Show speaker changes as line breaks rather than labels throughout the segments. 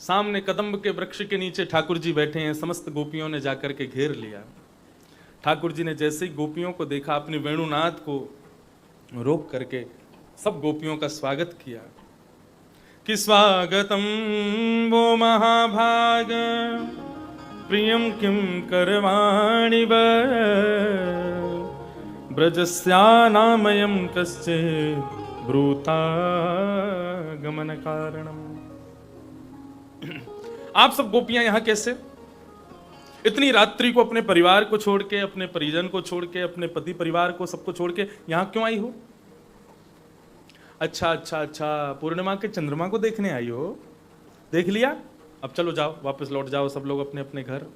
सामने कदम्ब के वृक्ष के नीचे ठाकुर जी बैठे हैं। समस्त गोपियों ने जाकर के घेर लिया। ठाकुर जी ने जैसे ही गोपियों को देखा, अपनी वेणुनाद को रोक करके सब गोपियों का स्वागत किया कि स्वागतम वो महाभाग प्रियम किम करवाणि ब्रजस्यानामयं कस्य ब्रूता गमन कारणम। आप सब गोपियां यहां कैसे? इतनी रात्रि को अपने परिवार को छोड़ के, अपने परिजन को छोड़ के, अपने पति परिवार को सबको छोड़ के यहां क्यों आई हो? अच्छा अच्छा अच्छा, पूर्णिमा के चंद्रमा को देखने आई हो? देख लिया, अब चलो जाओ, वापस लौट जाओ सब लोग अपने अपने घर।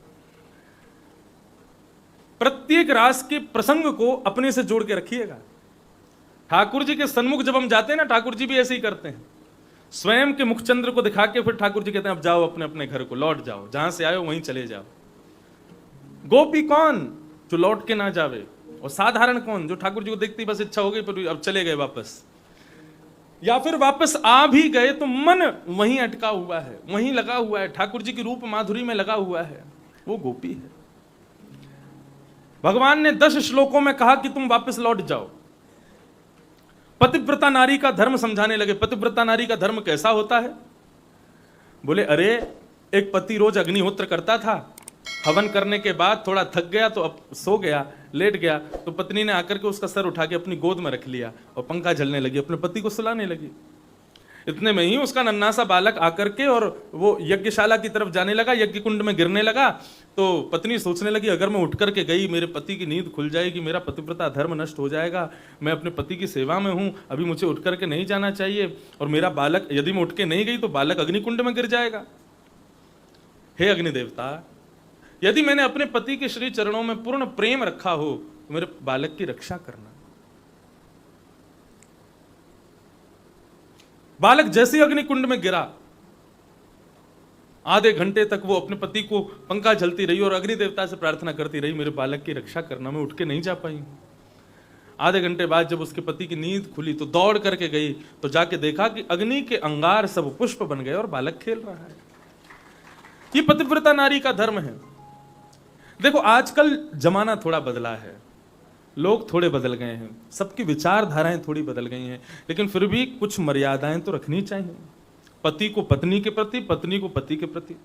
प्रत्येक रास के प्रसंग को अपने से जोड़ के रखिएगा। ठाकुर जी के सन्मुख जब हम जाते हैं ना, ठाकुर जी भी ऐसे ही करते हैं। स्वयं के मुखचंद्र को दिखा के फिर ठाकुर जी कहते हैं अब जाओ अपने अपने घर को, लौट जाओ, जहां से आए हो वहीं चले जाओ। गोपी कौन जो लौट के ना जावे, और साधारण कौन जो ठाकुर जी को देखती बस इच्छा हो गई पर अब चले गए वापस, या फिर वापस आ भी गए तो मन वहीं अटका हुआ है, वहीं लगा हुआ है, ठाकुर जी की रूप माधुरी में लगा हुआ है, वो गोपी है। भगवान ने 10 श्लोकों में कहा कि तुम वापस लौट जाओ। पतिव्रता नारी का धर्म समझाने लगे। पतिव्रता नारी का धर्म कैसा होता है? बोले अरे एक पति रोज अग्निहोत्र करता था, हवन करने के बाद थोड़ा थक गया तो अब सो गया, लेट गया, तो पत्नी ने आकर के उसका सर उठा के अपनी गोद में रख लिया और पंखा झलने लगी, अपने पति को सुलाने लगी। इतने में ही उसका नन्हा सा बालक आकर के और वो यज्ञशाला की तरफ जाने लगा, यज्ञ कुंड में गिरने लगा। तो पत्नी सोचने लगी अगर मैं उठ करके गई मेरे पति की नींद खुल जाएगी, मेरा पतिव्रता धर्म नष्ट हो जाएगा, मैं अपने पति की सेवा में हूं, अभी मुझे उठ करके नहीं जाना चाहिए, और मेरा बालक यदि मैं उठ के नहीं गई तो बालक अग्निकुंड में गिर जाएगा। हे अग्निदेवता, यदि मैंने अपने पति के श्री चरणों में पूर्ण प्रेम रखा हो तो मेरे बालक की रक्षा करना। बालक जैसे ही अग्निकुंड में गिरा, आधे घंटे तक वो अपने पति को पंखा झलती रही और अग्नि देवता से प्रार्थना करती रही मेरे बालक की रक्षा करना, मैं उठ के नहीं जा पाई। आधे घंटे बाद जब उसके पति की नींद खुली तो दौड़ करके गई तो जाके देखा कि अग्नि के अंगार सब पुष्प बन गए और बालक खेल रहा है। ये पतिव्रता नारी का धर्म है। देखो आजकल जमाना थोड़ा बदला है, लोग थोड़े बदल गए हैं, सबकी विचारधाराएं थोड़ी बदल गई हैं, लेकिन फिर भी कुछ मर्यादाएं तो रखनी चाहिए। पति को पत्नी के प्रति, पत्नी को पति के प्रति।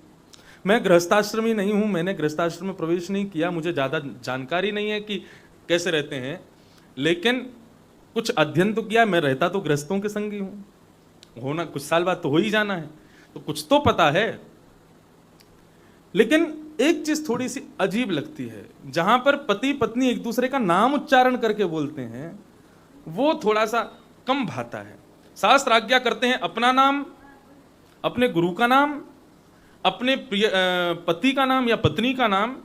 मैं गृहस्थाश्रमी नहीं हूं, मैंने गृहस्थाश्रम में प्रवेश नहीं किया, मुझे ज्यादा जानकारी नहीं है कि कैसे रहते हैं, लेकिन कुछ अध्ययन तो किया। मैं रहता तो गृहस्थों के संग ही हूं, होना कुछ साल बाद तो हो ही जाना है, तो कुछ तो पता है। लेकिन एक चीज थोड़ी सी अजीब लगती है, जहां पर पति पत्नी एक दूसरे का नाम उच्चारण करके बोलते हैं, वो थोड़ा सा कम भाता है। शास्त्र आज्ञा करते हैं अपना नाम, अपने गुरु का नाम, अपने प्रिय पति का नाम या पत्नी का नाम,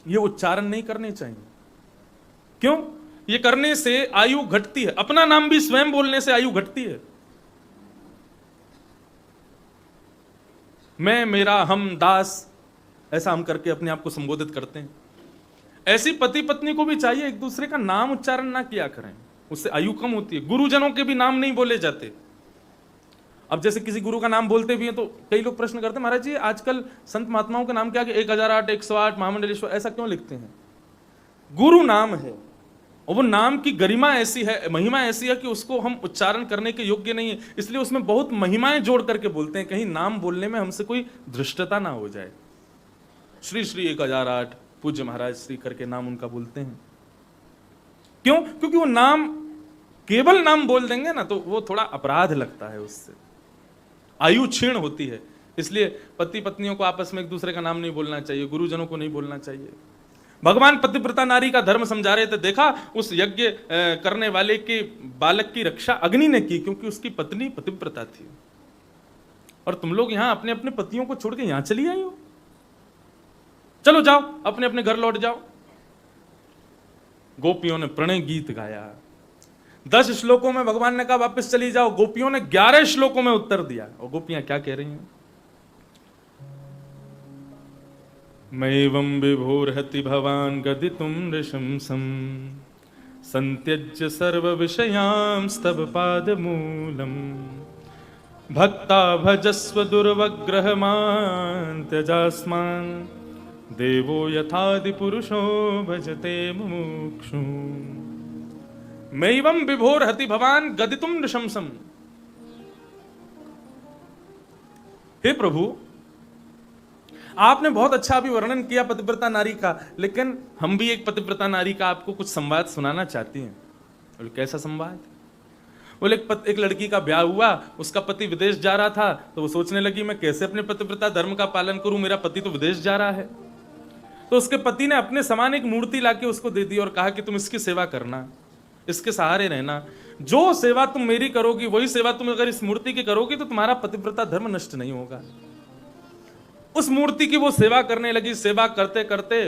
ये उच्चारण नहीं करने चाहिए। क्यों? ये करने से आयु घटती है। अपना नाम भी स्वयं बोलने से आयु घटती है। मैं, मेरा, हम, दास, ऐसा हम करके अपने आप को संबोधित करते हैं। ऐसी पति पत्नी को भी चाहिए एक दूसरे का नाम उच्चारण ना किया करें, उससे आयु कम होती है। गुरुजनों के भी नाम नहीं बोले जाते। अब जैसे किसी गुरु का नाम बोलते भी हैं तो कई लोग प्रश्न करते हैं महाराज जी आजकल संत महात्माओं के नाम क्या कि 1008, 108, महामंडलेश्वर ऐसा क्यों लिखते हैं? गुरु नाम है और वो नाम की गरिमा ऐसी है, महिमा ऐसी है कि उसको हम उच्चारण करने के योग्य नहीं है, इसलिए उसमें बहुत महिमाएं जोड़ करके बोलते हैं, कहीं नाम बोलने में हमसे कोई धृष्टता ना हो जाए। श्री श्री 1008 पूज्य महाराज श्री करके नाम उनका बोलते हैं। क्यों? क्योंकि वो नाम केवल नाम बोल देंगे ना तो वो थोड़ा अपराध लगता है, उससे आयु क्षीण होती है। इसलिए पति पत्नियों को आपस में एक दूसरे का नाम नहीं बोलना चाहिए, गुरुजनों को नहीं बोलना चाहिए। भगवान पतिव्रता नारी का धर्म समझा रहे थे, देखा उस यज्ञ करने वाले के बालक की रक्षा अग्नि ने की क्योंकि उसकी पत्नी पतिव्रता थी। और तुम लोग यहां अपने अपने पतियों को छोड़ के यहां चली आई हो, चलो जाओ अपने अपने घर लौट जाओ। गोपियों ने प्रणय गीत गाया। 10 श्लोकों में भगवान ने कहा वापस चली जाओ, गोपियों ने 11 श्लोकों में उत्तर दिया। और गोपियां क्या कह रही हैं? मैवं विभोर्हति भवान् गदितुं नृशंसं संत्यज्य सर्व विषयांस्तव पादमूलम् भक्ता भजस्व दुर्वग्रहमान् त्यजास्मान् देवो यथादि पुरुषो भजते मुमुक्षु। मैवं विभोरहति भवान गदितुम नृशंसम। हे प्रभु, आपने बहुत अच्छा अभी वर्णन किया पतिव्रता नारी का, लेकिन हम भी एक पतिव्रता नारी का आपको कुछ संवाद सुनाना चाहती हैं। बोले कैसा संवाद? बोले एक लड़की का ब्याह हुआ, उसका पति विदेश जा रहा था, तो वो सोचने लगी मैं कैसे अपने पतिव्रता धर्म का पालन करूं, मेरा पति तो विदेश जा रहा है। तो उसके पति ने अपने समान एक मूर्ति लाके उसको दे दी और कहा कि तुम इसकी सेवा करना, इसके सहारे रहना, जो सेवा तुम मेरी करोगी वही सेवा तुम अगर इस मूर्ति की करोगी तो तुम्हारा पतिव्रता धर्म नष्ट नहीं होगा। उस मूर्ति की वो सेवा करने लगी। सेवा करते करते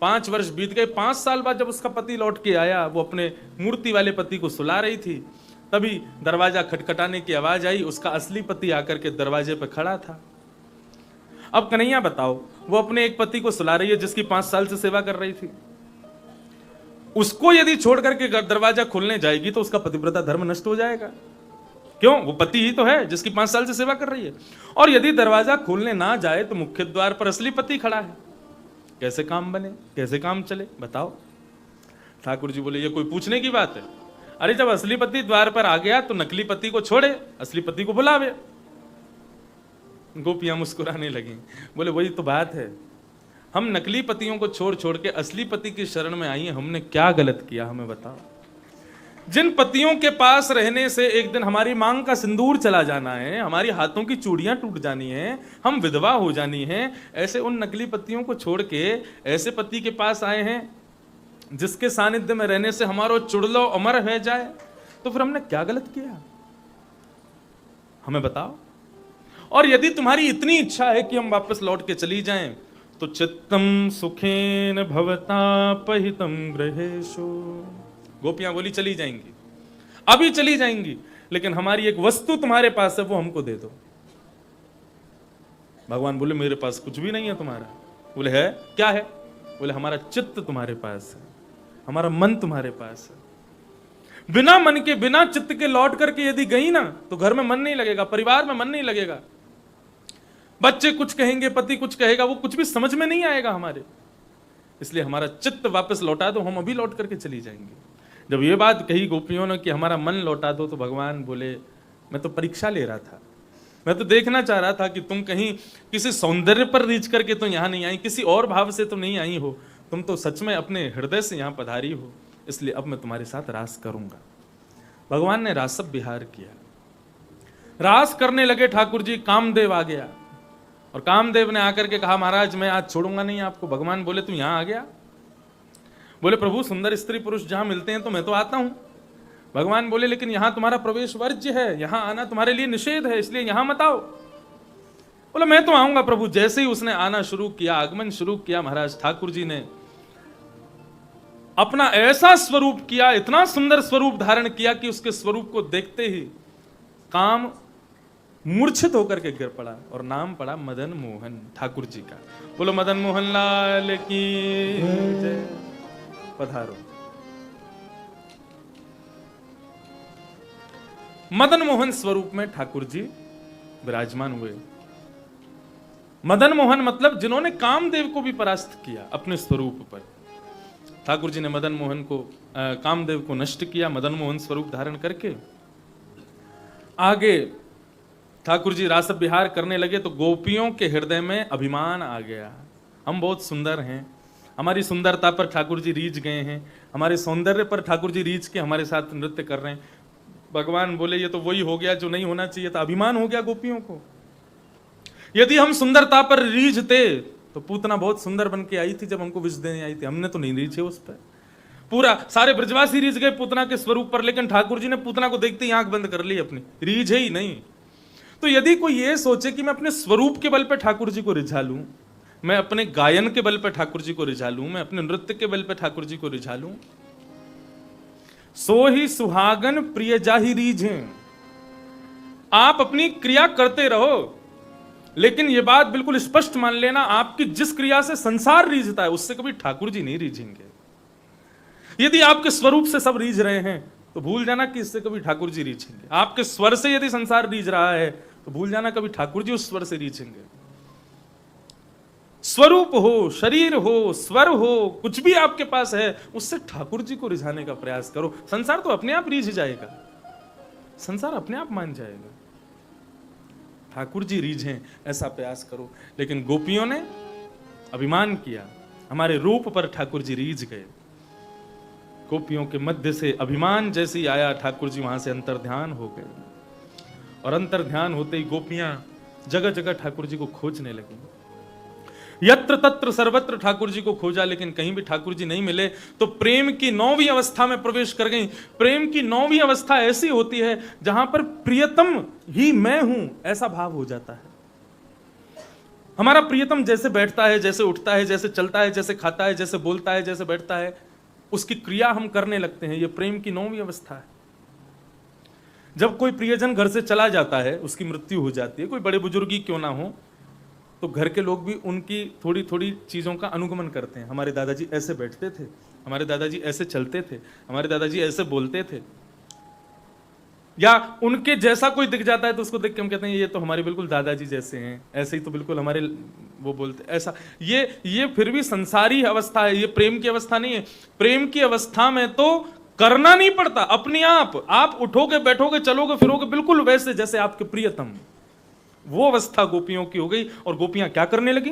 5 वर्ष बीत गए। 5 साल बाद जब उसका पति लौट के आया, वो अपने मूर्ति वाले पति को सुला रही थी, तभी दरवाजा खटखटाने की आवाज आई। उसका असली पति आकर के दरवाजे पर खड़ा था। अब कन्हैया बताओ, वो अपने एक पति को सुला रही है जिसकी 5 साल से सेवा कर रही थी, उसको यदि छोड़ करके दरवाजा खोलने जाएगी तो उसका पतिव्रता धर्म नष्ट हो जाएगा। क्यों? वो पति ही तो है जिसकी 5 साल से सेवा कर रही है। और यदि दरवाजा खोलने ना जाए तो मुख्य द्वार पर असली पति खड़ा है, कैसे काम बने, कैसे काम चले, बताओ। ठाकुर जी बोले ये कोई पूछने की बात है? अरे जब असली पति द्वार पर आ गया तो नकली पति को छोड़े, असली पति को बुलावे। गोपियां मुस्कुराने लगी, बोले वही तो बात है, हम नकली पतियों को छोड़ छोड़ के असली पति की शरण में आई हैं, हमने क्या गलत किया, हमें बताओ। जिन पतियों के पास रहने से एक दिन हमारी मांग का सिंदूर चला जाना है, हमारी हाथों की चूड़ियां टूट जानी है, हम विधवा हो जानी है, ऐसे उन नकली पतियों को छोड़ के ऐसे पति के पास आए हैं जिसके सानिध्य में रहने से हमारा चुड़लो अमर हो जाए, तो फिर हमने क्या गलत किया, हमें बताओ। और यदि तुम्हारी इतनी इच्छा है कि हम वापस लौट के चली जाएं, तो चित्तम सुखेन भवतापहितम गृहेषु। गोपियां बोली चली जाएंगी, अभी चली जाएंगी, लेकिन हमारी एक वस्तु तुम्हारे पास है, वो हमको दे दो। भगवान बोले मेरे पास कुछ भी नहीं है तुम्हारा। बोले है, क्या है? बोले हमारा चित्त तुम्हारे पास है, हमारा मन तुम्हारे पास है। बिना मन के, बिना चित्त के लौट करके यदि गई ना तो घर में मन नहीं लगेगा, परिवार में मन नहीं लगेगा, बच्चे कुछ कहेंगे, पति कुछ कहेगा, वो कुछ भी समझ में नहीं आएगा हमारे। इसलिए हमारा चित्त वापस लौटा दो, हम अभी लौट करके चली जाएंगे। जब ये बात कही गोपियों ने कि हमारा मन लौटा दो, तो भगवान बोले मैं तो परीक्षा ले रहा था, मैं तो देखना चाह रहा था कि तुम कहीं किसी सौंदर्य पर रीच करके तो यहाँ नहीं आई, किसी और भाव से तो नहीं आई हो, तुम तो सच में अपने हृदय से यहाँ पधारी हो, इसलिए अब मैं तुम्हारे साथ रास करूंगा। भगवान ने रासब विहार किया, रास करने लगे ठाकुर जी। कामदेव आ गया और कामदेव ने आकर के कहा महाराज मैं आज छोड़ूंगा नहीं आपको। भगवान बोले तू यहां आ गया? बोले प्रभु सुंदर स्त्री पुरुष जहां मिलते हैं तो मैं तो आता हूं। भगवान बोले लेकिन यहां तुम्हारा प्रवेश वर्ज्य है, यहां आना तुम्हारे लिए निषेध है, इसलिए यहां मत आओ। बोले मैं तो आऊंगा प्रभु। जैसे ही उसने आना शुरू किया, आगमन शुरू किया, महाराज ठाकुर जी ने अपना ऐसा स्वरूप किया, इतना सुंदर स्वरूप धारण किया कि उसके स्वरूप को देखते ही काम मूर्छित होकर के गिर पड़ा और नाम पड़ा मदन मोहन ठाकुर जी का। बोलो मदन मोहन लाल की जय। पधारो। मदन मोहन स्वरूप में ठाकुर जी विराजमान हुए। मदन मोहन मतलब जिन्होंने कामदेव को भी परास्त किया अपने स्वरूप पर। ठाकुर जी ने मदन मोहन को कामदेव को नष्ट किया मदन मोहन स्वरूप धारण करके। आगे ठाकुर जी रासब विहार करने लगे तो गोपियों के हृदय में अभिमान आ गया, हम बहुत सुंदर हैं, हमारी सुंदरता पर ठाकुर जी रीझ गए हैं, हमारे सौंदर्य पर ठाकुर जी रीझ के हमारे साथ नृत्य कर रहे हैं। भगवान बोले ये तो वही हो गया जो नहीं होना चाहिए था, अभिमान हो गया गोपियों को। यदि हम सुंदरता पर रीझते तो पूतना बहुत सुंदर बन के आई थी जब हमको विष देने आई थी, हमने तो नहीं रीझे उस पर। पूरा सारे ब्रजवासी रीझ गए पूतना के स्वरूप पर, लेकिन ठाकुर जी ने पूतना को देखते ही आंख बंद कर ली अपनी, रीझे ही नहीं। तो यदि कोई ये सोचे कि मैं अपने स्वरूप के बल पर ठाकुर जी को रिझा लूं, मैं अपने गायन के बल पर ठाकुर जी को रिझा लूं, मैं अपने नृत्य के बल पर ठाकुर जी को रिझा लूं, सो ही सुहागन प्रिय जाहि रीझे। आप अपनी क्रिया करते रहो, लेकिन यह बात बिल्कुल स्पष्ट मान लेना, आपकी जिस क्रिया से संसार रीझता है उससे कभी ठाकुर जी नहीं रीझेंगे। यदि आपके स्वरूप से सब रीझ रहे हैं तो भूल जाना कि इससे कभी ठाकुर जी रीझेंगे। आपके स्वर से यदि संसार रीझ रहा है तो भूल जाना कभी ठाकुर जी उस स्वर से रीचेंगे। स्वरूप हो, शरीर हो, स्वर हो, कुछ भी आपके पास है, उससे ठाकुर जी को रिझाने का प्रयास करो। संसार तो अपने आप रीझ जाएगा, संसार अपने आप मान जाएगा। ठाकुर जी रीझें, ऐसा प्रयास करो। लेकिन गोपियों ने अभिमान किया, हमारे रूप पर ठाकुर जी रीझ गए। गोपियों के मध्य से अभिमान जैसे ही आया, ठाकुर जी वहां से अंतर्ध्यान हो गए। और अंतर्ध्यान होते ही गोपियां जगह जगह ठाकुर जी को खोजने लगी। यत्र तत्र सर्वत्र ठाकुर जी को खोजा, लेकिन कहीं भी ठाकुर जी नहीं मिले। तो प्रेम की 9वीं अवस्था में प्रवेश कर गई। प्रेम की 9वीं अवस्था ऐसी होती है जहां पर प्रियतम ही मैं हूं, ऐसा भाव हो जाता है। हमारा प्रियतम जैसे बैठता है, जैसे उठता है, जैसे चलता है, जैसे खाता है, जैसे बोलता है, जैसे बैठता है, उसकी क्रिया हम करने लगते हैं। यह प्रेम की 9वीं अवस्था है। जब कोई प्रियजन घर से चला जाता है, उसकी मृत्यु हो जाती है, कोई बड़े बुजुर्गी क्यों ना हो, तो घर के लोग भी उनकी थोड़ी थोड़ी चीज़ों का अनुगमन करते हैं। हमारे दादाजी ऐसे बैठते थे, हमारे दादाजी ऐसे चलते थे, हमारे दादाजी ऐसे बोलते थे, या उनके जैसा कोई दिख जाता है तो उसको देख के हम कहते हैं ये तो हमारे बिल्कुल दादाजी जैसे हैं, ऐसे ही तो बिल्कुल हमारे वो बोलते, ऐसा। ये फिर भी संसारी अवस्था है, ये प्रेम की अवस्था नहीं है। प्रेम की अवस्था में तो करना नहीं पड़ता, अपने आप उठोगे, बैठोगे, चलोगे, फिरोगे बिल्कुल वैसे जैसे आपके प्रियतम। वो अवस्था गोपियों की हो गई। और गोपियां क्या करने लगी?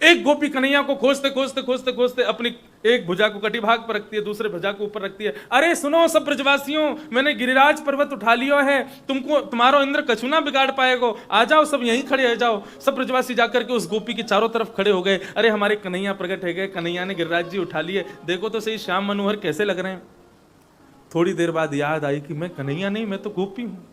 एक गोपी कन्हैया को खोजते खोजते खोजते खोजते अपनी एक भुजा को कटी भाग पर रखती है, दूसरे भुजा को ऊपर रखती है। अरे सुनो सब ब्रजवासियों, मैंने गिरिराज पर्वत उठा लिया है, तुम्हारो इंद्र कछु ना बिगाड़ पाएगा, आ जाओ सब यहीं खड़े रह जाओ। सब ब्रजवासी जाकर के उस गोपी के चारों तरफ खड़े हो गए। अरे हमारे कन्हैया प्रकट है गए, कन्हैया ने गिरिराज जी उठा लिए, देखो तो सही श्याम मनोहर कैसे लग रहे हैं। थोड़ी देर बाद याद आई कि मैं कन्हैया नहीं, मैं तो गोपी हूं।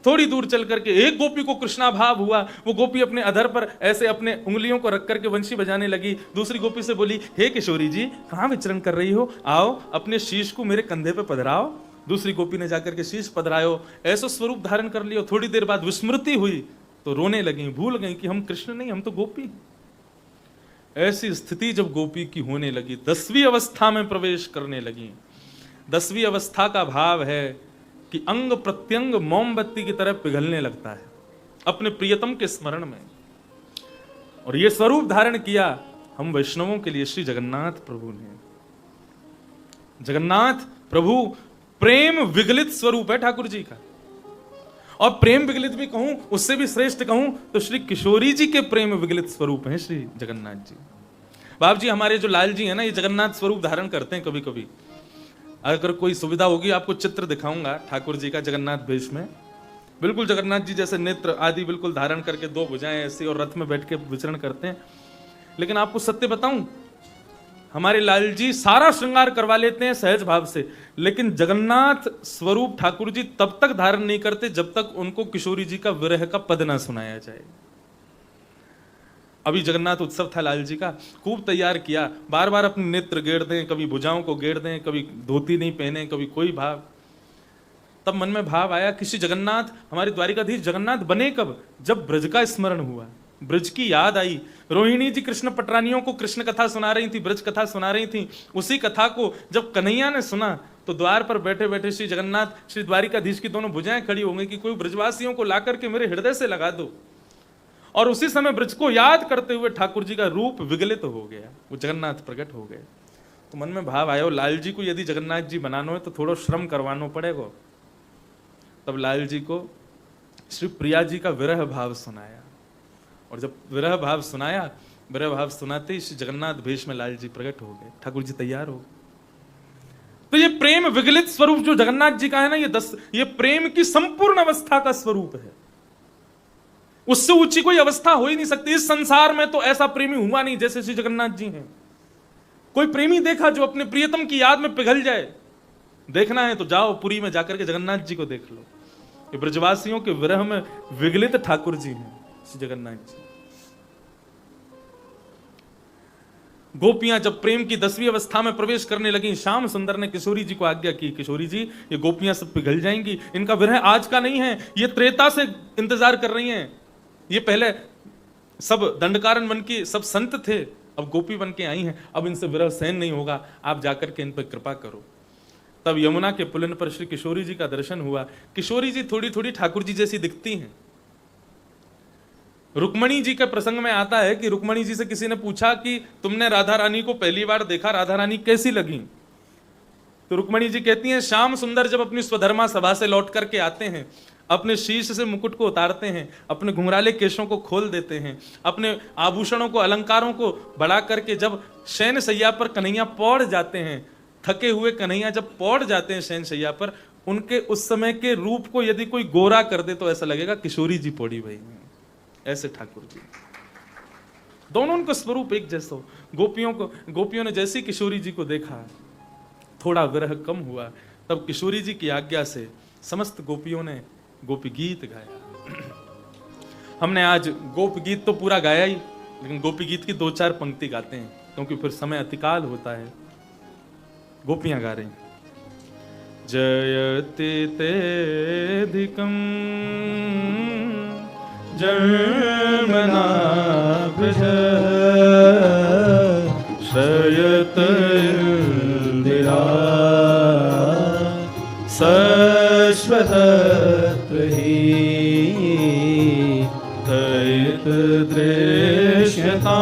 थोड़ी दूर चल करके एक गोपी को कृष्णा भाव हुआ। वो गोपी अपने अधर पर ऐसे अपने उंगलियों को रख करके वंशी बजाने लगी। दूसरी गोपी से बोली, हे किशोरी जी, कहां विचरण कर रही हो, आओ अपने शीश को मेरे कंधे पे पधराओ। दूसरी गोपी ने जाकर के शीश पधरायो, ऐसा स्वरूप धारण कर लियो। थोड़ी देर बाद विस्मृति हुई तो रोने लगी, भूल गई कि हम कृष्ण नहीं, हम तो गोपी। ऐसी स्थिति जब गोपी की होने लगी, 10वीं अवस्था में प्रवेश करने लगी। 10वीं अवस्था का भाव है कि अंग प्रत्यंग मोमबत्ती की तरह पिघलने लगता है अपने प्रियतम के स्मरण में। और यह स्वरूप धारण किया हम वैष्णवों के लिए श्री जगन्नाथ प्रभु ने। जगन्नाथ प्रभु प्रेम विगलित स्वरूप है ठाकुर जी का। और प्रेम विगलित भी कहूं, उससे भी श्रेष्ठ कहूं तो श्री किशोरी जी के प्रेम विगलित स्वरूप हैं श्री जगन्नाथ जी। बाप जी, हमारे जो लाल जी है ना, ये जगन्नाथ स्वरूप धारण करते हैं कभी कभी। अगर कोई सुविधा होगी आपको चित्र दिखाऊंगा ठाकुर जी का जगन्नाथ वेश में। बिल्कुल जगन्नाथ जी जैसे नेत्र आदि बिल्कुल धारण करके, 2 भुजाएं ऐसी, और रथ में बैठ के विचरण करते हैं। लेकिन आपको सत्य बताऊं, हमारे लाल जी सारा श्रृंगार करवा लेते हैं सहज भाव से, लेकिन जगन्नाथ स्वरूप ठाकुर जी तब तक धारण नहीं करते जब तक उनको किशोरी जी का विरह का पद ना सुनाया जाए। अभी जगन्नाथ उत्सव था लाल जी का, खूब तैयार किया, बार बार अपने नेत्र गेड़ दें, कभी भुजाओं को गेड़ दें, कभी धोती नहीं पहने, कभी कोई भाव। तब मन में भाव आया कि श्री जगन्नाथ हमारे द्वारिकाधीश जगन्नाथ बने कब? जब ब्रज का स्मरण हुआ, ब्रज की याद आई। रोहिणी जी कृष्ण पटरानियों को कृष्ण कथा सुना रही थी, ब्रज कथा सुना रही थी। उसी कथा को जब कन्हैया ने सुना तो द्वार पर बैठे बैठे श्री जगन्नाथ श्री द्वारिकाधीश की दोनों भुजाएं खड़ी हो गई कि कोई ब्रजवासियों को ला करके मेरे हृदय से लगा दो। और उसी समय ब्रज को याद करते हुए ठाकुर जी का रूप विगलित हो गया, वो जगन्नाथ प्रकट हो गए। तो मन में भाव आया, लाल जी को यदि जगन्नाथ जी बनाना है तो थोड़ा श्रम करवाना पड़ेगा। तब लाल जी को श्री प्रिया जी का विरह भाव सुनाया। और जब विरह भाव सुनाया, विरह भाव सुनाते ही श्री जगन्नाथ भेष में लाल जी प्रकट हो गए, ठाकुर जी तैयार हो गए। तो ये प्रेम विगलित स्वरूप जो जगन्नाथ जी का है ना, ये प्रेम की संपूर्ण अवस्था का स्वरूप है। उससे ऊंची कोई अवस्था हो ही नहीं सकती। इस संसार में तो ऐसा प्रेमी हुआ नहीं जैसे श्री जगन्नाथ जी हैं। कोई प्रेमी देखा जो अपने प्रियतम की याद में पिघल जाए? देखना है तो जाओ पुरी में जाकर के जगन्नाथ जी को देख लो। ये ब्रजवासियों के विरह में विगलित ठाकुर जी हैं श्री जगन्नाथ जी। गोपियां जब प्रेम की 10वीं अवस्था में प्रवेश करने लगी, श्याम सुंदर ने किशोरी जी को आज्ञा की, किशोरी जी ये गोपियां सब पिघल जाएंगी, इनका विरह आज का नहीं है, ये त्रेता से इंतजार कर रही हैं। ये पहले सब दंडकारन बन के सब संत थे, अब गोपी बन के आई हैं, अब इनसे विरह सहन नहीं होगा, आप जाकर के इन पर कृपा करो। तब यमुना के पुलिन पर श्री किशोरी जी का दर्शन हुआ। किशोरी जी थोड़ी थोड़ी ठाकुर जी जैसी दिखती हैं। रुक्मणी जी के प्रसंग में आता है कि रुक्मणी जी से किसी ने पूछा कि तुमने राधा रानी को पहली बार देखा, राधा रानी कैसी लगी? तो रुक्मणी जी कहती हैं, श्याम सुंदर जब अपनी स्वधर्मा सभा से लौट करके आते हैं, अपने शीश से मुकुट को उतारते हैं, अपने घुंघराले केशों को खोल देते हैं, अपने आभूषणों को, अलंकारों को बढ़ा करके जब शयन शैया पर कन्हैया पौड़ जाते हैं, थके हुए कन्हैया जब पौड़ जाते हैं शयन शैया पर, उनके उस समय के रूप को यदि कोई गोरा कर दे तो ऐसा लगेगा किशोरी जी पौड़ी भाई। ऐसे ठाकुर जी दोनों, उनका स्वरूप एक जैसा हो। गोपियों ने जैसी किशोरी जी को देखा, थोड़ा विरह कम हुआ, तब किशोरी जी की आज्ञा से समस्त गोपियों ने गोपी गीत गाया। हमने आज गोप गीत तो पूरा गाया ही, लेकिन गोपी गीत की 2-4 पंक्ति गाते हैं, क्योंकि फिर समय अतिकाल होता है। गोपियां गा रही, जयति तेधिकं जन्मनाभृश शयत इंदिरा शश्वतत्वहि तयित दृश्यता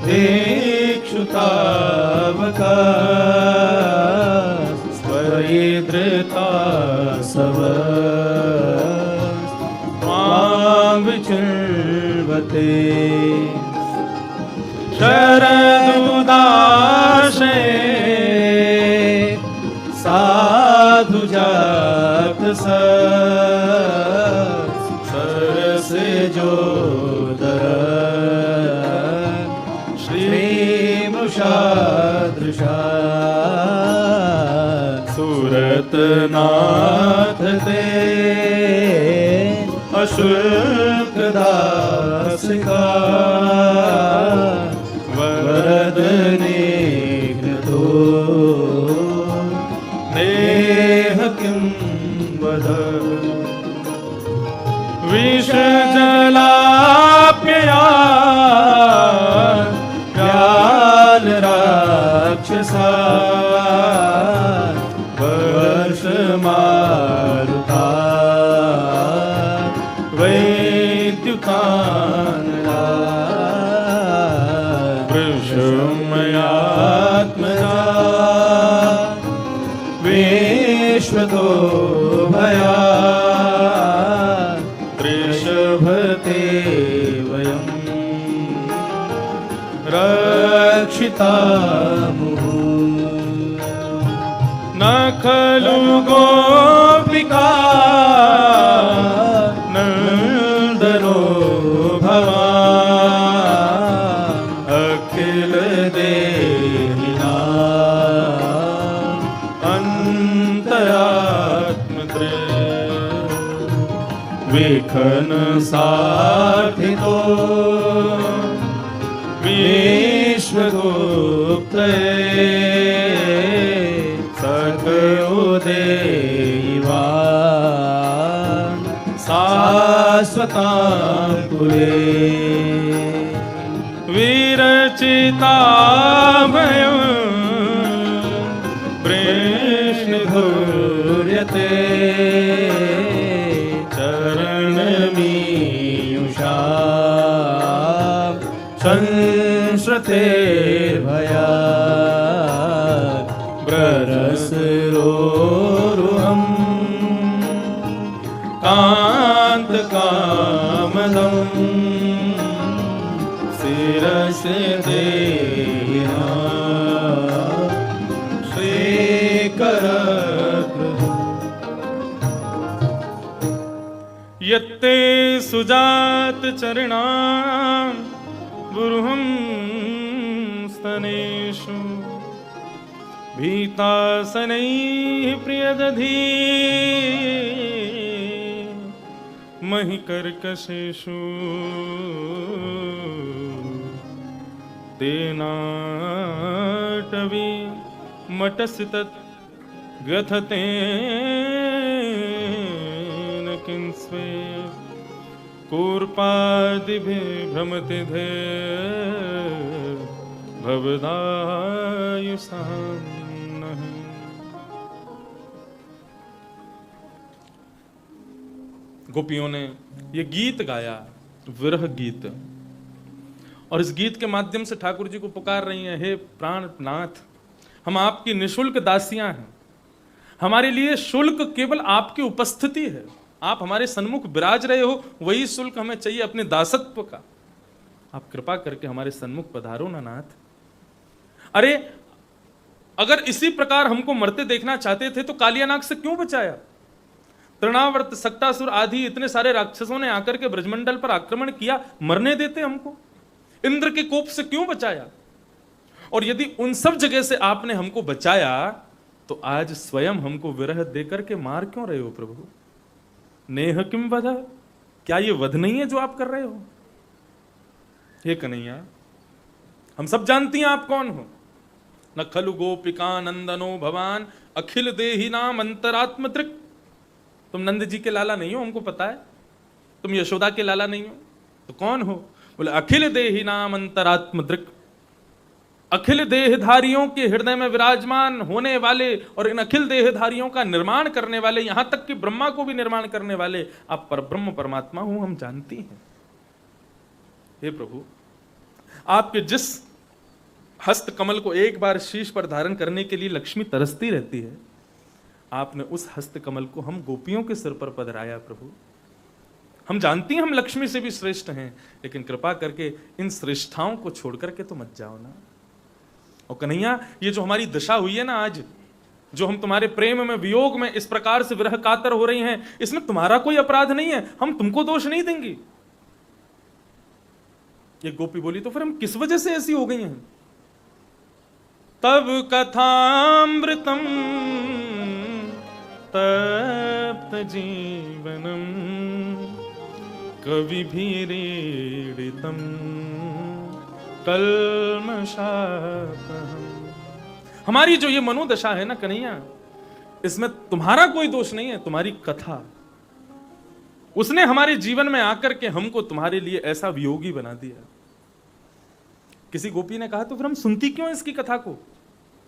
दीक्षुतावका स्वयिधृता सव विचर्वते शरदुदाशे साधु जात सरस जोदर श्री मृषादृशा सूरत नाथ ते अशुल्क का वरदने तो नेह किं वद विष जलाप्यया व्याल राक्षसा वर्ष मारुता वैद्युतानला वृषमयात्मजा विश्वतो भया त्रिशभते वयं रक्षितामुः न खलु गोपिका नंदनो भवान् अखिल देहिना अंतरात्मत्रे विखन साधितो विश्वगुप्तये सकयोदेवान् शाश्वताङ्कुले विरचिताभयं वृष्णिधुर्यते चरणमीयुषा संश्रतेर्भया ब्ररसरोरुहम् कान्तकामदम् शिरसि देहिना श्रीकरगृह यत्ते सुजात चरणां बुरुहं स्तनेषु भीतासनैः प्रियदधी महिकर्कशेषु तेनाटवी मटसि तत् गथतेन किंस्वे कूर्पादिभिः भ्रमति धे भवदायुषान्न गोपियों ने ये गीत गाया, विरह गीत, और इस गीत के माध्यम से ठाकुर जी को पुकार रही हैं, हे प्राणनाथ, हम आपकी निशुल्क दासियां हैं, हमारे लिए शुल्क केवल आपकी उपस्थिति है, आप हमारे सन्मुख विराज रहे हो, वही शुल्क हमें चाहिए अपने दासत्व का, आप कृपा करके हमारे सन्मुख पधारो ना नाथ। अरे अगर इसी प्रकार हमको मरते देखना चाहते थे तो कालियानाग से क्यों बचाया? तृणावर्त, सक्तासुर आदि इतने सारे राक्षसों ने आकर के ब्रजमंडल पर आक्रमण किया, मरने देते हमको? इंद्र के कोप से क्यों बचाया? और यदि उन सब जगह से आपने हमको बचाया तो आज स्वयं हमको विरह देकर के मार क्यों रहे हो प्रभु? नेह किम वध, क्या ये वध नहीं है जो आप कर रहे हो? हे कन्हैया, हम सब जानती हैं आप कौन हो। न खलु गोपिका नंदनो भवान अखिल देहि नाम अंतरात्म दृक्। तुम नंद जी के लाला नहीं हो, हमको पता है। तुम यशोदा के लाला नहीं हो, तो कौन हो? बोले अखिल देहि नाम अंतरात्म दृक्। अखिल देहधारियों के हृदय में विराजमान होने वाले और इन अखिल देहधारियों का निर्माण करने वाले, यहां तक कि ब्रह्मा को भी निर्माण करने वाले आप परब्रह्म परमात्मा हो, हम जानती हैं। हे प्रभु, आपके जिस हस्त कमल को एक बार शीश पर धारण करने के लिए लक्ष्मी तरसती रहती है, आपने उस हस्त कमल को हम गोपियों के सिर पर पधराया प्रभु। हम जानती हैं हम लक्ष्मी से भी श्रेष्ठ हैं, लेकिन कृपा करके इन श्रेष्ठाओं को छोड़ करके तो मत जाओ ना। और कन्हैया, ये जो हमारी दशा हुई है ना आज, जो हम तुम्हारे प्रेम में, वियोग में इस प्रकार से विरह कातर हो रही हैं, इसमें तुम्हारा कोई अपराध नहीं है, हम तुमको दोष नहीं देंगे। ये गोपी बोली, तो फिर हम किस वजह से ऐसी हो गई हैं? तब कथामृतम तप्त जीवनम कवि भीरीडितम कल्मषापहम। हमारी जो ये मनोदशा है ना कन्हैया, इसमें तुम्हारा कोई दोष नहीं है, तुम्हारी कथा, उसने हमारे जीवन में आकर के हमको तुम्हारे लिए ऐसा वियोगी बना दिया। किसी गोपी ने कहा, तो फिर हम सुनती क्यों इसकी कथा को?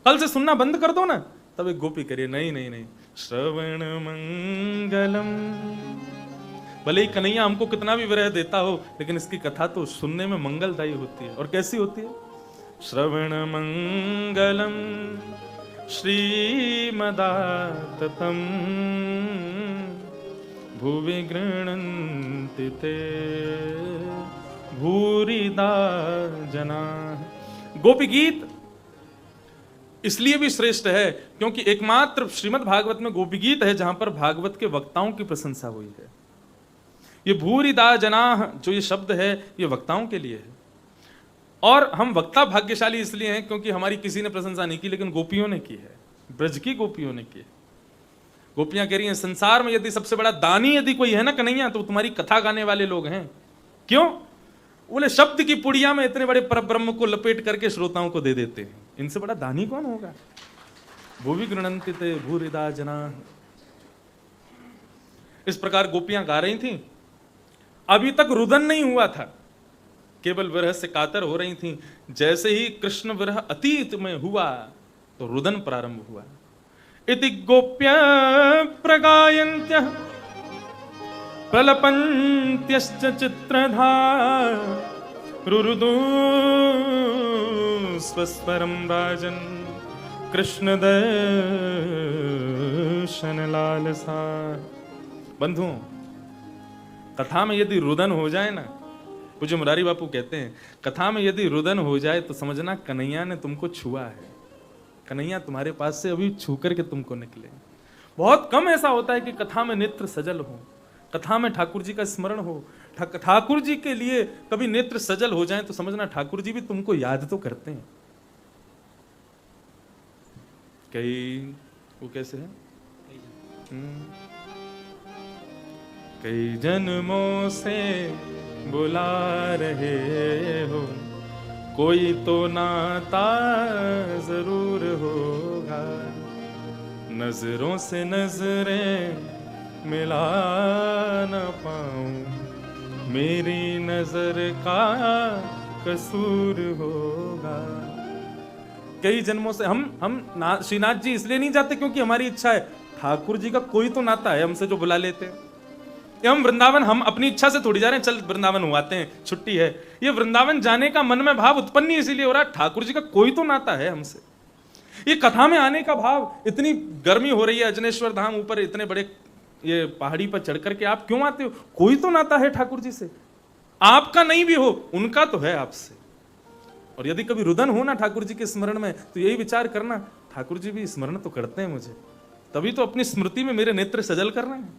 कल से सुनना बंद कर दो ना। तब एक गोपी करिए, नहीं नहीं नहीं, श्रवण मंगलम। भले ही कन्हैया हमको कितना भी विरह देता हो, लेकिन इसकी कथा तो सुनने में मंगलदायी होती है। और कैसी होती है? श्रवण मंगलम श्रीमदाततम भुवि गृह्णन्ति ते भूरिदा जना। गोपी गीत इसलिए भी श्रेष्ठ है क्योंकि एकमात्र श्रीमद् भागवत में गोपी गीत है जहां पर भागवत के वक्ताओं की प्रशंसा हुई है। ये भूरिदा जना जो ये शब्द है, ये वक्ताओं के लिए है। और हम वक्ता भाग्यशाली इसलिए हैं क्योंकि हमारी किसी ने प्रशंसा नहीं की, लेकिन गोपियों ने की है, ब्रज की गोपियों ने की है। गोपियां कह रही हैं, संसार में यदि सबसे बड़ा दानी यदि कोई है ना कन्हैया, तो तुम्हारी कथा गाने वाले लोग हैं। क्यों? बोले शब्द की पुड़िया में इतने बड़े परब्रह्म को लपेट करके श्रोताओं को दे देते हैं, इनसे बड़ा दानी कौन होगा? भूवि गृह्णन्ति ते भूरिदा जना। इस प्रकार गोपियां गा रही थीं। अभी तक रुदन नहीं हुआ था, केवल विरह से कातर हो रही थीं। जैसे ही कृष्ण विरह अतीत में हुआ तो रुदन प्रारंभ हुआ। इति गोप्य प्रगायन्त्यः प्रलपन्त्यश्च चित्रधा रुरुदु स्वस्वरं राजन् कृष्ण दर्शन लालसा। बंधुओं, कथा में यदि रुदन हो जाए ना, पूज्य मुरारी बापू कहते हैं, कथा में यदि रुदन हो जाए तो समझना कन्हैया ने तुमको छुआ है। कन्हैया तुम्हारे पास से अभी छू करके तुमको निकले। बहुत कम ऐसा होता है कि कथा में नेत्र सजल हो, कथा में ठाकुर जी का स्मरण हो, ठाकुर जी के लिए कभी नेत्र सजल हो जाए तो समझना ठाकुर जी भी तुमको याद तो करते हैं। कई वो कैसे है, कई जन्मों से बुला रहे हो, कोई तो नाता जरूर होगा, नजरों से नजरें मिला न पाऊं, मेरी नजर का कसूर होगा। कई जन्मों से हम श्रीनाथ जी इसलिए नहीं जाते क्योंकि हमारी इच्छा है, ठाकुर जी का कोई तो नाता है हमसे जो बुला लेते हैं। ये हम वृंदावन हम अपनी इच्छा से थोड़ी जा रहे हैं, चल वृंदावन हुआते हैं, छुट्टी है। ये वृंदावन जाने का मन में भाव उत्पन्न ही इसीलिए हो रहा है, ठाकुर जी का कोई तो नाता है हमसे। ये कथा में आने का भाव, इतनी गर्मी हो रही है अजनेश्वर धाम ऊपर इतने बड़े ये पहाड़ी पर चढ़ करके आप क्यों आते हो? कोई तो नाता है ठाकुर जी से, आपका नहीं भी हो उनका तो है आपसे। और यदि कभी रुदन हो ना ठाकुर जी के स्मरण में, तो यही विचार करना, ठाकुर जी भी स्मरण तो करते हैं मुझे, तभी तो अपनी स्मृति में मेरे नेत्र सजल कर रहे हैं।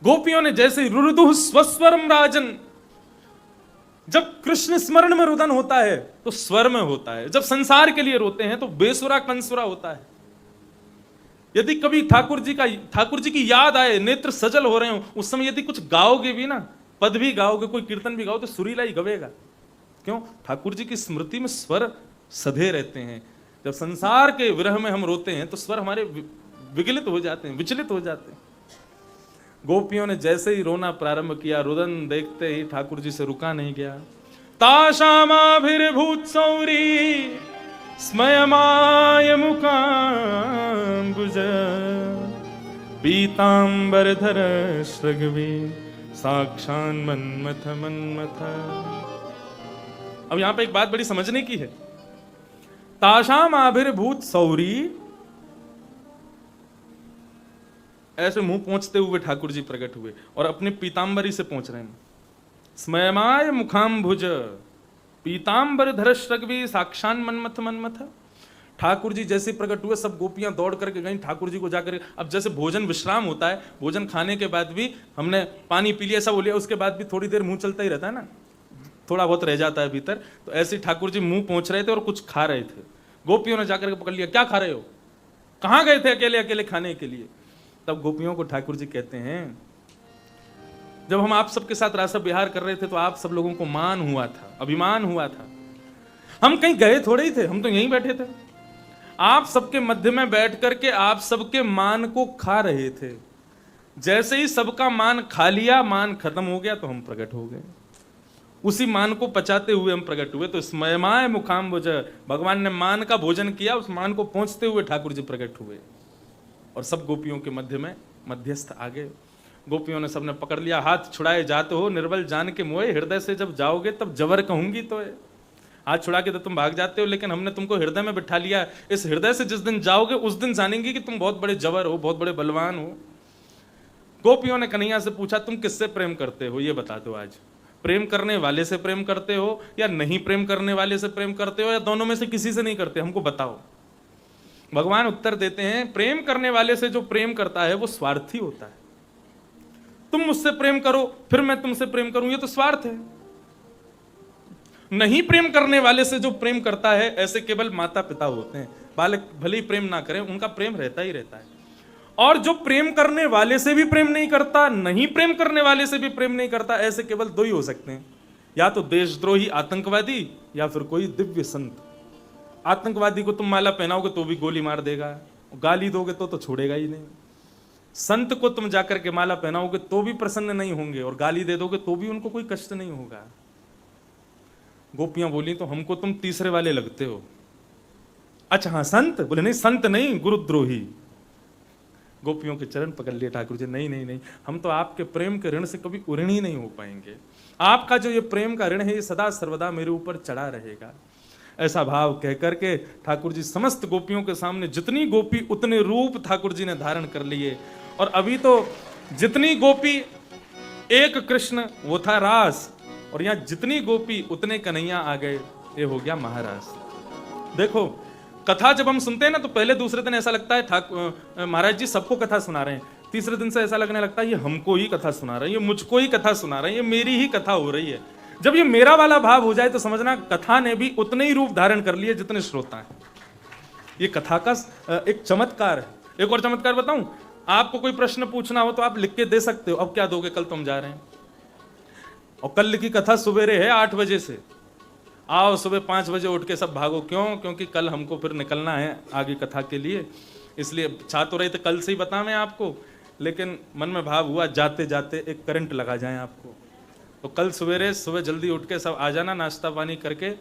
गोपियों ने जैसे रुरुदुः स्वस्वरम राजन, जब कृष्ण स्मरण में रुदन होता है तो स्वर में होता है, जब संसार के लिए रोते हैं तो बेसुरा कंसुरा होता है। यदि कभी ठाकुर जी की याद आए, नेत्र सजल हो रहे हो, उस समय यदि कुछ गाओगे भी ना, पद भी गाओगे, कोई कीर्तन भी गाओ, तो सुरीला ही गवेगा। क्यों? ठाकुर जी की स्मृति में स्वर सधे रहते हैं। जब संसार के विरह में हम रोते हैं तो स्वर हमारे विगलित हो जाते हैं, विचलित हो जाते हैं। गोपियों ने जैसे ही रोना प्रारंभ किया, रुदन देखते ही ठाकुर जी से रुका नहीं गया। ताशामाभिर्भूत सौरी स्मयमाय मुकाम्बुज पीतांबरधर श्रगवी साक्षान मन्मथ मन्मथ। अब यहां पे एक बात बड़ी समझने की है। ताशामाभिर्भूत सौरी, ऐसे मुंह पहुंचते हुए ठाकुर जी प्रकट हुए और अपने पीतांबरी से पहुंच रहे हैं। स्मयमाय मुखाम्भुज पीतांबर धरश्रगवी साक्षान मन्मथ मन्मथ। ठाकुर जी जैसे प्रकट हुए, सब गोपियां दौड़ करके गई ठाकुर जी को जाकर। अब जैसे भोजन विश्राम होता है, भोजन खाने के बाद भी हमने पानी पी लिया, सब हो लिया, उसके बाद भी थोड़ी देर मुंह चलता ही रहता है ना, थोड़ा बहुत रह जाता है भीतर। तो ऐसे ठाकुर जी मुंह पहुंच रहे थे और कुछ खा रहे थे। गोपियों ने जाकर के पकड़ लिया, क्या खा रहे हो, कहां गए थे अकेले अकेले खाने के लिए? तब गोपियों को ठाकुर जी कहते हैं, जब हम आप सबके साथ रास विहार कर रहे थे तो आप सब लोगों को मान हुआ था, अभिमान हुआ था। हम कहीं गए थोड़े ही थे, हम तो यहीं बैठे थे। आप सबके मध्य में बैठ करके आप सबके मान को खा रहे थे। जैसे ही सबका मान खा लिया, मान खत्म हो गया, तो हम प्रकट हो गए। उसी मान को पचाते हुए हम प्रकट हुए। तो स्मयमाय मुखाम्बुज, भगवान ने मान का भोजन किया, उस मान को पहुंचते हुए ठाकुर जी प्रकट हुए और सब गोपियों के मध्य में मध्यस्थ आ गए। गोपियों ने सबने पकड़ लिया, हाथ छुड़ाए जाते हो निर्बल जान के मोए, हृदय से जब जाओगे तब जवर कहूंगी तो। हाथ छुड़ा के तो तुम भाग जाते हो, लेकिन हमने तुमको हृदय में बिठा लिया। इस हृदय से जिस दिन जाओगे उस दिन जानेंगे कि तुम बहुत बड़े जवर हो, बहुत बड़े बलवान हो। गोपियों ने कन्हैया से पूछा, तुम किससे प्रेम करते हो, ये बता दो आज। प्रेम करने वाले से प्रेम करते हो या नहीं प्रेम करने वाले से प्रेम करते हो, या दोनों में से किसी से नहीं करते, हमको बताओ। भगवान उत्तर देते हैं, प्रेम करने वाले से जो प्रेम करता है वो स्वार्थी होता है। तुम मुझसे प्रेम करो फिर मैं तुमसे प्रेम करूं, ये तो स्वार्थ है। नहीं प्रेम करने वाले से जो प्रेम करता है, ऐसे केवल माता पिता होते हैं। बालक भले ही प्रेम ना करें, उनका प्रेम रहता ही रहता है। और जो प्रेम करने वाले से भी प्रेम नहीं करता, नहीं प्रेम करने वाले से भी प्रेम नहीं करता, ऐसे केवल दो ही हो सकते हैं, या तो देशद्रोही आतंकवादी या फिर कोई दिव्य संत। आतंकवादी को तुम माला पहनाओगे तो भी गोली मार देगा, गाली दोगे तो छोड़ेगा ही नहीं। संत को तुम जाकर के माला पहनाओगे तो भी प्रसन्न नहीं होंगे, और गाली दे दोगे तो भी उनको कोई कष्ट नहीं होगा। गोपियां बोली, तो हमको तुम तीसरे वाले लगते हो। अच्छा हाँ संत? बोले नहीं संत नहीं, गुरुद्रोही। गोपियों के चरण पकड़ लिए ठाकुर जी, नहीं नहीं नहीं, हम तो आपके प्रेम के ऋण से कभी उऋण ही नहीं हो पाएंगे। आपका जो ये प्रेम का ऋण है, ये सदा सर्वदा मेरे ऊपर चढ़ा रहेगा। ऐसा भाव कह करके ठाकुर जी समस्त गोपियों के सामने, जितनी गोपी उतने रूप ठाकुर जी ने धारण कर लिए। और अभी तो जितनी गोपी एक कृष्ण, वो था रास, और यहाँ जितनी गोपी उतने कन्हैया आ गए, ये हो गया महाराज। देखो कथा जब हम सुनते हैं ना, तो पहले दूसरे दिन ऐसा लगता है ठाकुर महाराज जी सबको कथा सुना रहे हैं। तीसरे दिन से ऐसा लगने लगता है ये हमको ही कथा सुना रहे हैं, ये मुझको ही कथा सुना रहे हैं, ये मेरी ही कथा हो रही है। जब ये मेरा वाला भाव हो जाए तो समझना कथा ने भी उतने ही रूप धारण कर लिए जितने श्रोता हैं। ये कथा का एक चमत्कार है। एक और चमत्कार बताऊं, आपको कोई प्रश्न पूछना हो तो आप लिख के दे सकते हो। अब क्या दोगे? कल तुम जा रहे हैं और कल की कथा सुबेरे है 8 बजे से, आओ सुबह 5 बजे उठ के सब भागो। क्यों? क्योंकि कल हमको फिर निकलना है आगे कथा के लिए। इसलिए छा तो रहे थे कल से ही बतावें आपको, लेकिन मन में भाव हुआ जाते जाते एक करंट लगा जाए आपको। तो कल सवेरे सुबह जल्दी उठ के सब आ जाना, नाश्ता पानी करके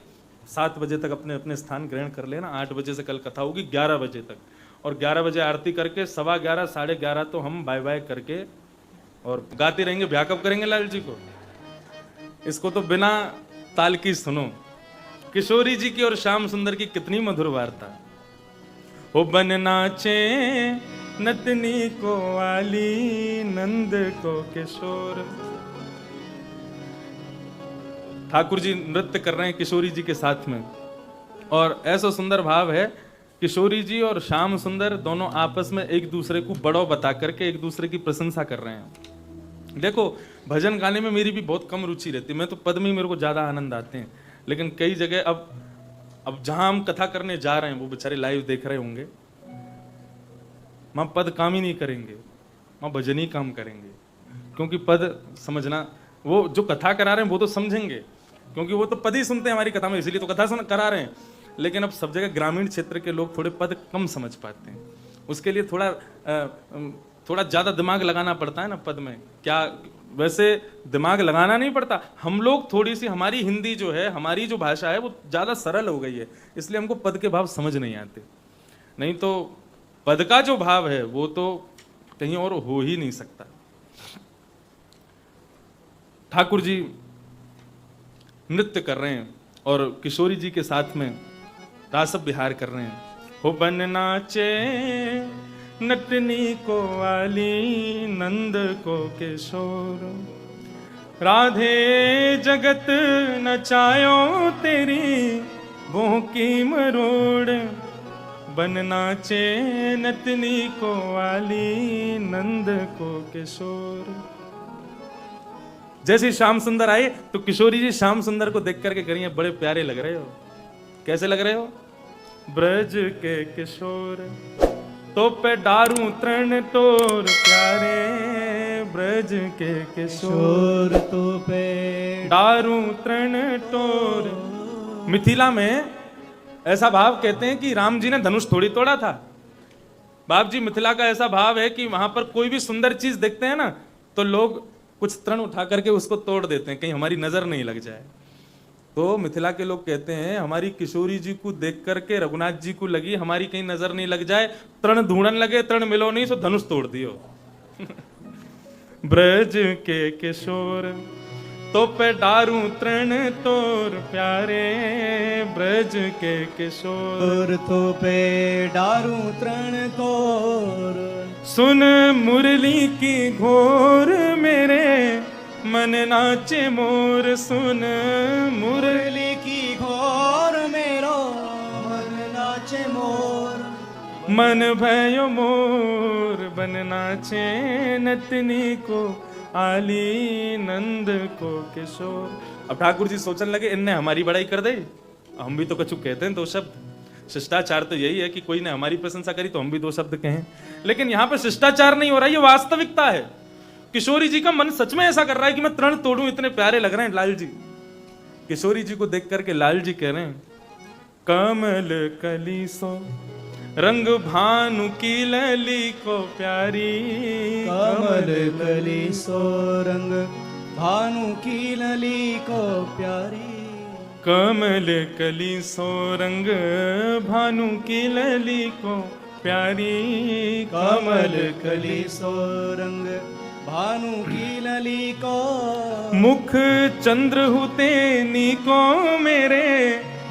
7 बजे तक अपने अपने स्थान ग्रहण कर लेना। 8 बजे से कल कथा होगी 11 बजे तक, और 11 बजे आरती करके 11:15 11:30 तो हम बाय बाय करके और गाते रहेंगे। ब्याह कब करेंगे लाल जी को? इसको तो बिना ताल की सुनो। किशोरी जी की और श्याम सुंदर की कितनी मधुर वार्ता। ओ बन नाचे नतनी को वाली, नंद को किशोर। ठाकुर जी नृत्य कर रहे हैं किशोरी जी के साथ में, और ऐसा सुंदर भाव है, किशोरी जी और श्याम सुंदर दोनों आपस में एक दूसरे को बड़ो बता करके एक दूसरे की प्रशंसा कर रहे हैं। देखो, भजन गाने में मेरी भी बहुत कम रुचि रहती है, मैं तो पद में ही मेरे को ज्यादा आनंद आते हैं। लेकिन कई जगह अब जहां हम कथा करने जा रहे हैं, वो बेचारे लाइव देख रहे होंगे, वहां पद काम ही नहीं करेंगे, वहां भजन ही काम करेंगे। क्योंकि पद समझना, वो जो कथा करा रहे हैं वो तो समझेंगे, क्योंकि वो तो पद ही सुनते हैं हमारी कथा में, इसीलिए तो कथा करा रहे हैं। लेकिन अब सब जगह ग्रामीण क्षेत्र के लोग थोड़े पद कम समझ पाते हैं, उसके लिए थोड़ा ज्यादा दिमाग लगाना पड़ता है ना पद में। क्या वैसे दिमाग लगाना नहीं पड़ता, हम लोग थोड़ी सी, हमारी हिंदी जो है, हमारी जो भाषा है वो ज्यादा सरल हो गई है, इसलिए हमको पद के भाव समझ नहीं आते। नहीं तो पद का जो भाव है वो तो कहीं और हो ही नहीं सकता। ठाकुर जी नृत्य कर रहे हैं और किशोरी जी के साथ में रास विहार कर रहे हैं। हो बन नाचे नटनी को वाली, नंद को किशोर। राधे जगत नचायो तेरी, वो की मरोड़। बन नाचे नतनी को वाली, नंद को किशोर। जैसे श्याम सुंदर आए तो किशोरी जी श्याम सुंदर को देख करके करिए, बड़े प्यारे लग रहे हो। कैसे लग रहे हो? ब्रज के किशोर तो पे डारू तृण तोर प्यारे, ब्रज के किशोर तो पे डारू तृण तोर। मिथिला में ऐसा भाव कहते हैं कि राम जी ने धनुष थोड़ी तोड़ा था। बाप जी, मिथिला का ऐसा भाव है कि वहां पर कोई भी सुंदर चीज देखते हैं ना, तो लोग कुछ तृण उठा करके उसको तोड़ देते हैं, कहीं हमारी नजर नहीं लग जाए। तो मिथिला के लोग कहते हैं, हमारी किशोरी जी को देख करके रघुनाथ जी को लगी हमारी कहीं नजर नहीं लग जाए, तृण ढूंढन लगे, तृण मिलो नहीं, सो धनुष तोड़ दियो। ब्रज के किशोर तो पे डारू तृण तोर प्यारे, ब्रज के किशोर
तो पे डारू तृण तोर।
सुन मुरली की घोर मेरे, मन नाचे मोर। सुन मुरली
की घोर मेरो, मन नाचे मोर।
मन भयो मोर, बन नाचे नतनी को आली, नंद को किशोर। अब ठाकुर जी सोचने लगे, इनने हमारी बड़ाई कर दी, हम भी तो कछु कहते हैं दो शब्द। शिष्टाचार तो यही है कि कोई ने हमारी प्रशंसा करी तो हम भी दो शब्द कहें। लेकिन यहां पे शिष्टाचार नहीं हो रहा, ये वास्तविकता है। किशोरी जी का मन सच में ऐसा कर रहा है कि मैं तृण तोड़ूं, इतने प्यारे लग रहे हैं लाल जी। किशोरी जी को देख करके लाल जी कह रहे हैं, कमल कली सो रंग भानु की लली को प्यारी।
कमल कली सो रंग भानु की लली को प्यारी।
कमल कली सो रंग भानु की लली को प्यारी।
कमल कली सो रंग भानु की लली को।
मुख चंद्र हुते नीको मेरे,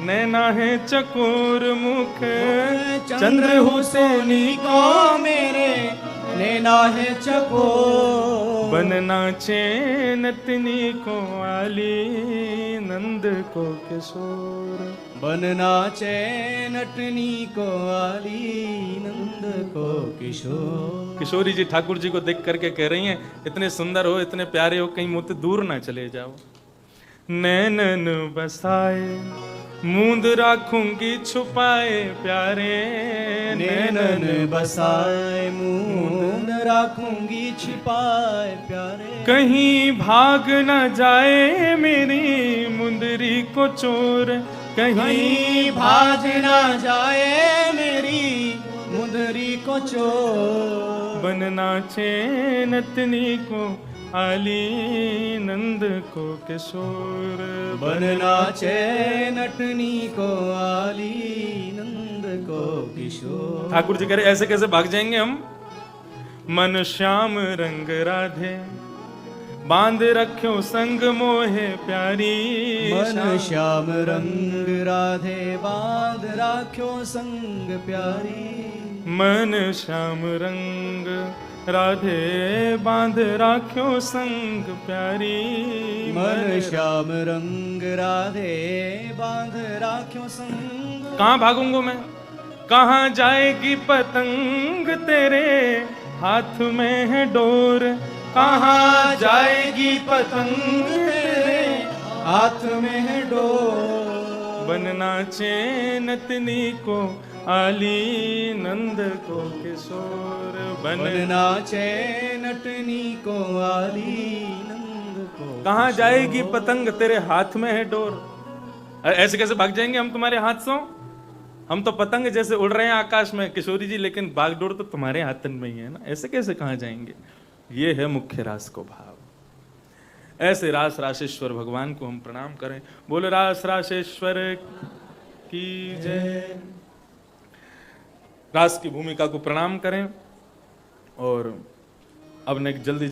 नैना है चकोर। मुख
चंद्र हुसैनी को मेरे, नैना है चकोर।
बन नाचे नतनी को आली, नंद को किशोर।
बन नाचे नटनी को आली, नंद को किशोर।
किशोरी जी ठाकुर जी को देख करके कह रही हैं, इतने सुंदर हो, इतने प्यारे हो, कहीं मुझसे दूर ना चले जाओ। नैनन बसाए मूंद राखूंगी छुपाए प्यारे।
नैनन बसाए मूंद राखूंगी छिपाए प्यारे।
कहीं भाग न जाए मेरी मुंदरी को चोर।
कहीं भाग न जाए मेरी मुंदरी को चोर।
बन नाचे नतनी को आली नंद को किशोर।
बन नाचे नटनी को आली नंद को किशोर।
ठाकुर जी कह रहे ऐसे कैसे भाग जाएंगे हम। मन श्याम रंग राधे बांध रख्यो संग मोहे प्यारी।
मन श्याम रंग राधे बांध राख्यो संग प्यारी।
मन श्याम रंग राधे बांध राख्यो संग प्यारी।
मन श्याम रंग राधे बांध राख्यो संग।
कहाँ भागूंगा मैं, कहाँ जाएगी पतंग तेरे हाथ में है डोर।
कहाँ जाएगी पतंग तेरे हाथ में है डोर।
बनना नतनी को आली नंद को किशोर।
बन नाचे नटनी को आली नंद को।
कहाँ जाएगी पतंग तेरे हाथ में है डोर। ऐसे कैसे भाग जाएंगे हम तुम्हारे हाथ से। हम तो पतंग जैसे उड़ रहे हैं आकाश में किशोरी जी, लेकिन बागडोर तो तुम्हारे हाथन में ही है ना। ऐसे कैसे कहाँ जाएंगे। ये है मुख्य रास को भाव। ऐसे रास राशेश्वर भगवान को हम प्रणाम करें। बोले रास राशेश्वर की जय। रास की भूमिका को प्रणाम करें और अब ने जल्दी